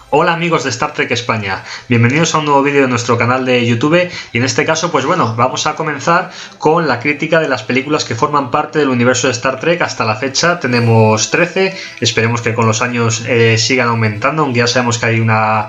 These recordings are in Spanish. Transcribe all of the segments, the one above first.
Hola amigos de Star Trek España, bienvenidos a un nuevo vídeo de nuestro canal de YouTube y en este caso pues bueno, vamos a comenzar con la crítica de las películas que forman parte del universo de Star Trek. Hasta la fecha tenemos 13, esperemos que con los años sigan aumentando, aunque ya sabemos que hay una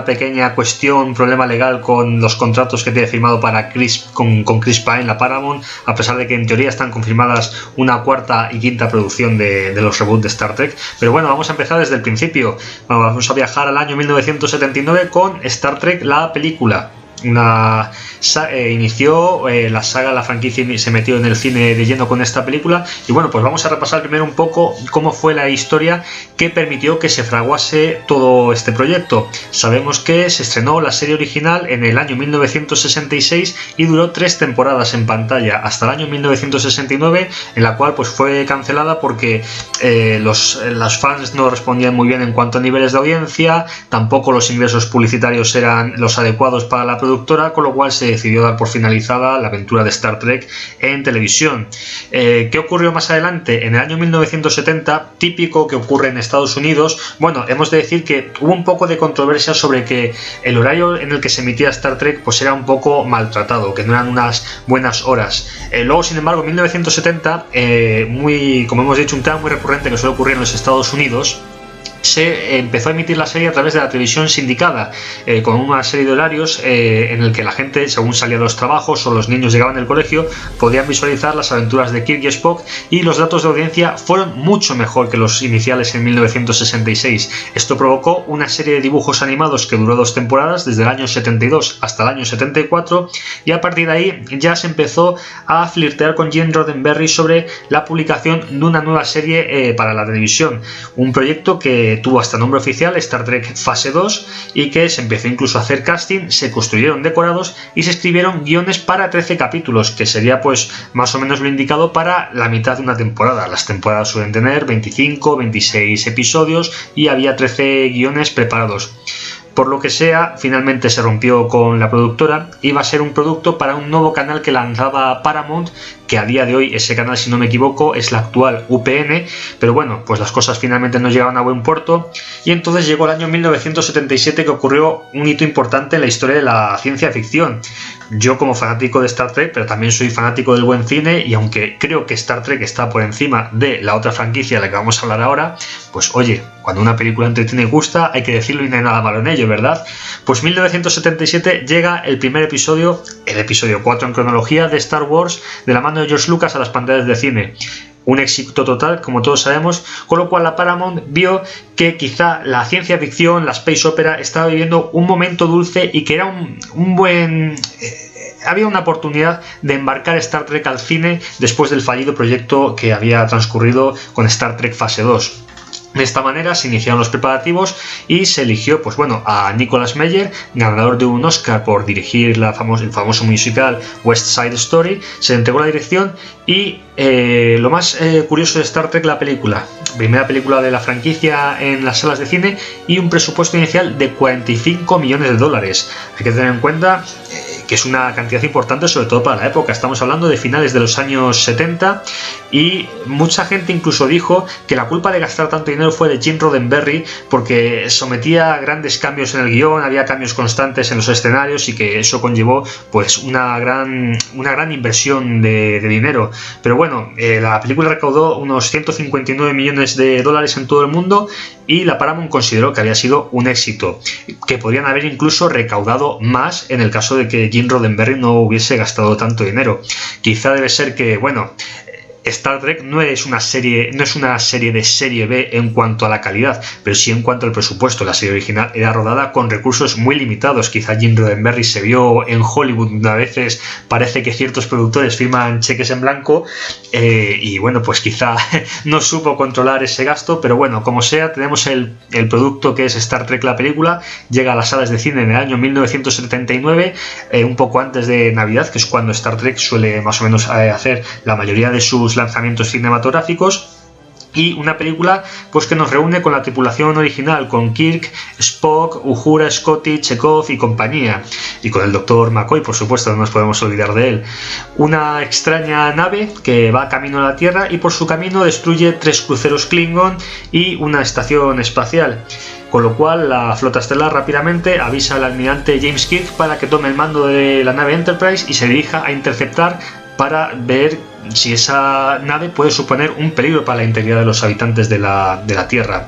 pequeña cuestión, un problema legal con los contratos que tiene firmado con Chris Pine, la Paramount, a pesar de que en teoría están confirmadas una cuarta y quinta producción de los reboots de Star Trek. Pero bueno, vamos a empezar desde el principio. Bueno, vamos a viajar al año 1979 con Star Trek, la película. Inició la saga, la franquicia se metió en el cine de lleno con esta película y bueno, pues vamos a repasar primero un poco cómo fue la historia que permitió que se fraguase todo este proyecto. Sabemos que se estrenó la serie original en el año 1966 y duró 3 temporadas en pantalla hasta el año 1969, en la cual pues fue cancelada porque los fans no respondían muy bien en cuanto a niveles de audiencia, tampoco los ingresos publicitarios eran los adecuados para la productora, con lo cual se decidió dar por finalizada la aventura de Star Trek en televisión. ¿Qué ocurrió más adelante? En el año 1970, típico que ocurre en Estados Unidos, bueno, hemos de decir que hubo un poco de controversia sobre que el horario en el que se emitía Star Trek pues era un poco maltratado, que no eran unas buenas horas. Luego, sin embargo, en 1970, como hemos dicho, un tema muy recurrente que suele ocurrir en los Estados Unidos, se empezó a emitir la serie a través de la televisión sindicada, con una serie de horarios en el que la gente, según salía de los trabajos o los niños llegaban del colegio, podían visualizar las aventuras de Kirk y Spock, y los datos de audiencia fueron mucho mejor que los iniciales en 1966. Esto provocó una serie de dibujos animados que duró 2 temporadas, desde el año 72 hasta el año 74, y a partir de ahí ya se empezó a flirtear con Gene Roddenberry sobre la publicación de una nueva serie para la televisión, un proyecto que tuvo hasta nombre oficial, Star Trek Fase 2, y que se empezó incluso a hacer casting, se construyeron decorados y se escribieron guiones para 13 capítulos, que sería pues más o menos lo indicado para la mitad de una temporada. Las temporadas suelen tener 25, 26 episodios y había 13 guiones preparados. Por lo que sea, finalmente se rompió con la productora. Iba a ser un producto para un nuevo canal que lanzaba Paramount, que a día de hoy ese canal, si no me equivoco, es la actual UPN, pero bueno, pues las cosas finalmente no llegaron a buen puerto y entonces llegó el año 1977, que ocurrió un hito importante en la historia de la ciencia ficción. Yo, como fanático de Star Trek, pero también soy fanático del buen cine, y aunque creo que Star Trek está por encima de la otra franquicia de la que vamos a hablar ahora, pues oye, cuando una película entretiene y gusta, hay que decirlo y no hay nada malo en ello, ¿verdad? Pues 1977 llega el primer episodio, el episodio 4 en cronología, de Star Wars, de la mano de George Lucas a las pantallas de cine. Un éxito total, como todos sabemos, con lo cual la Paramount vio que quizá la ciencia ficción, la space opera, estaba viviendo un momento dulce y que era un buen... había una oportunidad de embarcar Star Trek al cine después del fallido proyecto que había transcurrido con Star Trek Fase 2. De esta manera se iniciaron los preparativos y se eligió pues bueno, a Nicholas Meyer, ganador de un Oscar por dirigir el famoso musical West Side Story. Se le entregó la dirección y lo más curioso de Star Trek, la película, primera película de la franquicia en las salas de cine, y un presupuesto inicial de $45 millones. Hay que tener en cuenta que es una cantidad importante, sobre todo para la época. Estamos hablando de finales de los años 70 y mucha gente incluso dijo que la culpa de gastar tanto dinero fue de Gene Roddenberry, porque sometía a grandes cambios en el guión, había cambios constantes en los escenarios y que eso conllevó pues una gran inversión de dinero. Pero bueno, la película recaudó unos $159 millones en todo el mundo y la Paramount consideró que había sido un éxito, que podrían haber incluso recaudado más en el caso de que Gene Roddenberry no hubiese gastado tanto dinero. Quizá debe ser que, bueno, Star Trek no es una serie de serie B en cuanto a la calidad, pero sí en cuanto al presupuesto. La serie original era rodada con recursos muy limitados. Quizá Gene Roddenberry se vio en Hollywood, a veces parece que ciertos productores firman cheques en blanco y bueno, pues quizá no supo controlar ese gasto, pero bueno, como sea, tenemos el producto que es Star Trek, la película. Llega a las salas de cine en el año 1979, un poco antes de Navidad, que es cuando Star Trek suele más o menos hacer la mayoría de sus lanzamientos cinematográficos. y una película pues que nos reúne con la tripulación original, con Kirk, Spock, Uhura, Scotty, Chekhov y compañía, y con el Dr. McCoy, por supuesto, no nos podemos olvidar de él. Una extraña nave que va camino a la Tierra y por su camino destruye 3 cruceros Klingon y una estación espacial, con lo cual la flota estelar rápidamente avisa al almirante James Kirk para que tome el mando de la nave Enterprise y se dirija a interceptar para ver si esa nave puede suponer un peligro para la integridad de los habitantes de la Tierra.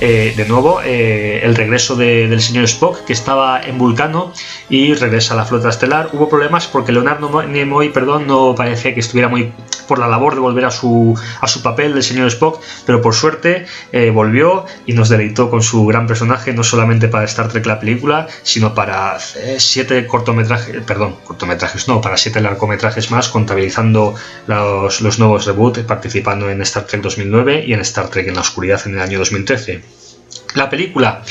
De nuevo, el regreso del señor Spock, que estaba en Vulcano y regresa a la flota estelar. Hubo problemas porque Leonardo Nimoy, no parecía que estuviera muy por la labor de volver a su papel del señor Spock, pero por suerte volvió y nos deleitó con su gran personaje, no solamente para Star Trek la película, sino para 7 largometrajes más, contabilizando los nuevos reboots, participando en Star Trek 2009 y en Star Trek en la oscuridad en el año 2013. La película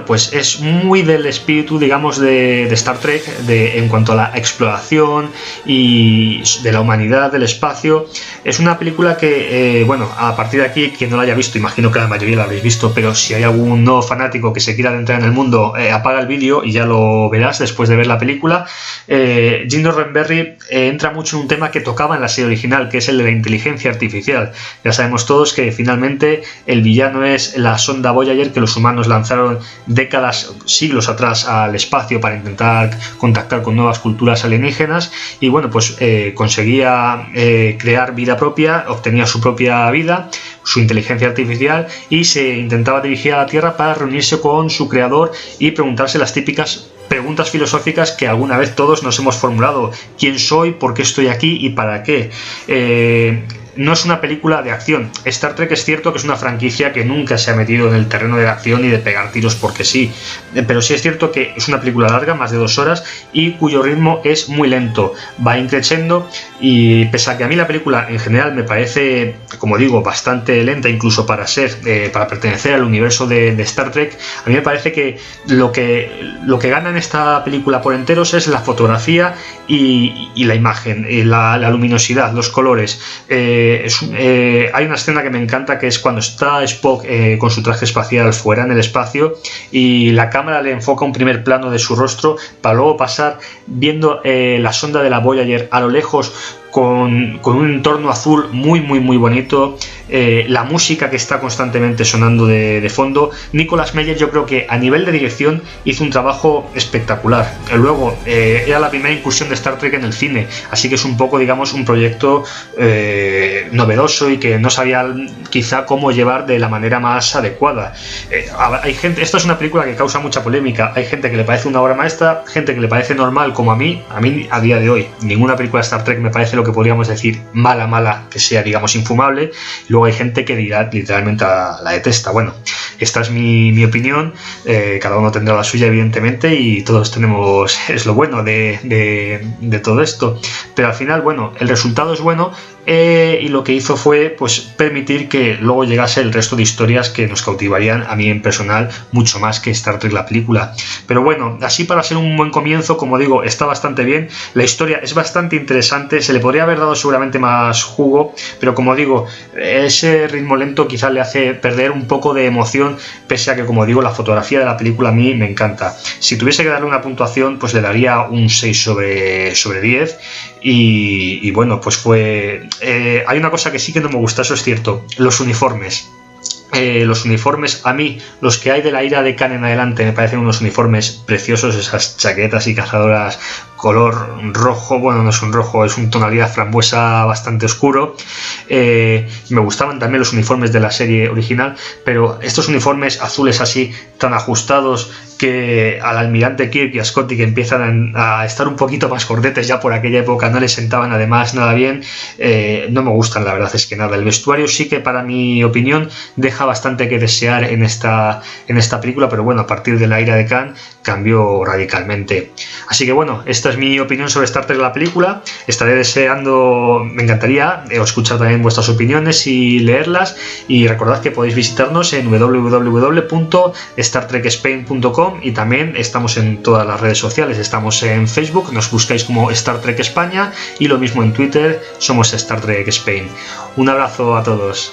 pues es muy del espíritu, digamos, de Star Trek, en cuanto a la exploración y de la humanidad, del espacio. Es una película que, a partir de aquí, quien no la haya visto, imagino que la mayoría la habréis visto, pero si hay algún nuevo fanático que se quiera adentrar en el mundo, apaga el vídeo y ya lo verás después de ver la película. Gene Roddenberry entra mucho en un tema que tocaba en la serie original, que es el de la inteligencia artificial. Ya sabemos todos que finalmente el villano es la sonda Voyager, que los humanos lanzaron siglos atrás al espacio para intentar contactar con nuevas culturas alienígenas, y conseguía crear vida propia, obtenía su propia vida, su inteligencia artificial, y se intentaba dirigir a la Tierra para reunirse con su creador y preguntarse las típicas preguntas filosóficas que alguna vez todos nos hemos formulado: ¿quién soy? ¿Por qué estoy aquí? ¿Y para qué? No es una película de acción. Star Trek es cierto que es una franquicia que nunca se ha metido en el terreno de la acción y de pegar tiros porque sí, pero sí es cierto que es una película larga, más de 2 horas, y cuyo ritmo es muy lento, va increciendo, y pese a que a mí la película en general me parece, como digo, bastante lenta, incluso para pertenecer al universo de Star Trek, a mí me parece que lo que gana en esta película por enteros es la fotografía y la imagen, la luminosidad, los colores. Hay una escena que me encanta, que es cuando está Spock con su traje espacial fuera en el espacio y la cámara le enfoca un primer plano de su rostro para luego pasar viendo la sonda de la Voyager a lo lejos con un entorno azul muy muy muy bonito, la música que está constantemente sonando de fondo. Nicolas Meyer, yo creo que a nivel de dirección hizo un trabajo espectacular. Luego era la primera incursión de Star Trek en el cine, así que es un poco, digamos, un proyecto novedoso y que no sabía quizá cómo llevar de la manera más adecuada. Hay gente, esto es una película que causa mucha polémica, hay gente que le parece una obra maestra, gente que le parece normal, como a mí a día de hoy ninguna película de Star Trek me parece lo que podríamos decir mala, que sea, digamos, infumable. Y luego hay gente que dirá literalmente la detesta. Bueno, esta es mi opinión, cada uno tendrá la suya, evidentemente, y todos tenemos, es lo bueno de todo esto, pero al final, el resultado es bueno, y lo que hizo fue permitir que luego llegase el resto de historias que nos cautivarían, a mí en personal, mucho más que Star Trek la película. Pero así, para ser un buen comienzo, como digo, está bastante bien, la historia es bastante interesante, se le podría haber dado seguramente más jugo, pero como digo, ese ritmo lento quizás le hace perder un poco de emoción, pese a que, como digo, la fotografía de la película a mí me encanta. Si tuviese que darle una puntuación, le daría un 6 sobre 10, y hay una cosa que sí que no me gusta, eso es cierto: los uniformes. Los uniformes, a mí, los que hay de la Ira de Khan en adelante, me parecen unos uniformes preciosos, esas chaquetas y cazadoras color rojo, no es un rojo, es una tonalidad frambuesa bastante oscuro. Me gustaban también los uniformes de la serie original, pero estos uniformes azules así, tan ajustados, que al almirante Kirk y a Scotty, que empiezan a estar un poquito más cordetes ya por aquella época, no les sentaban además nada bien, no me gustan, la verdad es que nada. El vestuario sí que, para mi opinión, deja bastante que desear en esta película, pero a partir de la Ira de Khan cambió radicalmente. Así que esta es mi opinión sobre Star Trek la película. Estaré deseando, me encantaría escuchar también vuestras opiniones y leerlas, y recordad que podéis visitarnos en www.startrekspain.com, y también estamos en todas las redes sociales. Estamos en Facebook, nos buscáis como Star Trek España, y lo mismo en Twitter, somos Star Trek Spain. Un abrazo a todos.